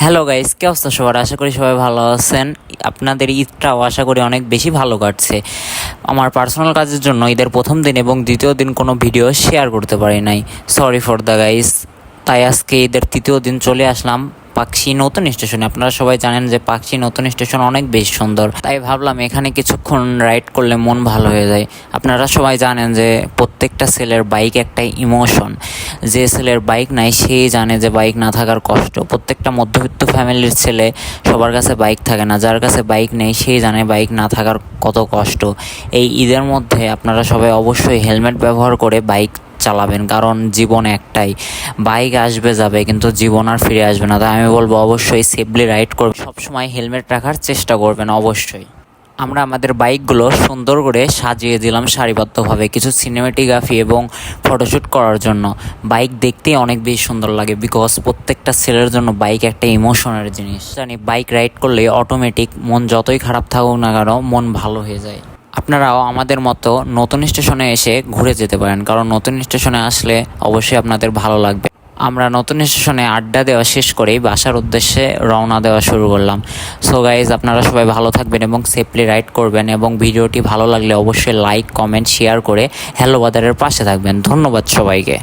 Hello guys, কি অবস্থা সবার? আশা করি সবাই ভালো আছেন। আপনাদের ঈদটাও আশা করি অনেক বেশি ভালো কাটছে। আমার পার্সোনাল কাজের জন্য ঈদের প্রথম দিন এবং দ্বিতীয় দিন কোনো ভিডিও শেয়ার করতে পারি নাই। Sorry for the guys. তাই আজকে ঈদের তৃতীয় দিন চলে আসলাম পাকশি নতুন স্টেশনে। আপনারা সবাই জানেন যে পাকশি নতুন স্টেশন অনেক বেশি সুন্দর, তাই ভাবলাম এখানে কিছুক্ষণ রাইড করলে মন ভালো হয়ে যায়। আপনারা সবাই জানেন যে প্রত্যেকটা ছেলের বাইক একটা ইমোশন। যে ছেলের বাইক নাই সেই জানে যে বাইক না থাকার কষ্ট। প্রত্যেকটা মধ্যবিত্ত ফ্যামিলির ছেলে সবার কাছে বাইক থাকে না, যার কাছে বাইক নেই সেই জানে বাইক না থাকার কত কষ্ট। এই ঈদের মধ্যে আপনারা সবাই অবশ্যই হেলমেট ব্যবহার করে বাইক চালাবেন, কারণ জীবন একটাই। বাইক আসবে যাবে, কিন্তু জীবন আর ফিরে আসবে না। তাই আমি বলবো অবশ্যই সেফলি রাইড করবেন, সবসময় হেলমেট রাখার চেষ্টা করবেন অবশ্যই। আমরা আমাদের বাইকগুলো সুন্দর করে সাজিয়ে দিলাম সারিবদ্ধভাবে কিছু সিনেমেটোগ্রাফি এবং ফটোশ্যুট করার জন্য। বাইক দেখতেই অনেক বেশি সুন্দর লাগে, বিকজ প্রত্যেকটা ছেলের জন্য বাইক একটা ইমোশনের জিনিস। জানি বাইক রাইড করলে অটোমেটিক মন যতই খারাপ থাকুক না কেন মন ভালো হয়ে যায়। আপনারাও আমাদের মতো নতুন স্টেশনে এসে ঘুরে যেতে পারেন, কারণ নতুন স্টেশনে আসলে অবশ্যই আপনাদের ভালো লাগবে। আমরা নতুন স্টেশনে আড্ডা দেওয়া শেষ করেই বাসার উদ্দেশ্যে রওনা দেওয়া শুরু করলাম। সো গাইজ, আপনারা সবাই ভালো থাকবেন এবং সেফলি রাইড করবেন, এবং ভিডিওটি ভালো লাগলে অবশ্যই লাইক, কমেন্ট, শেয়ার করে হ্যালো বাজারের পাশে থাকবেন। ধন্যবাদ সবাইকে।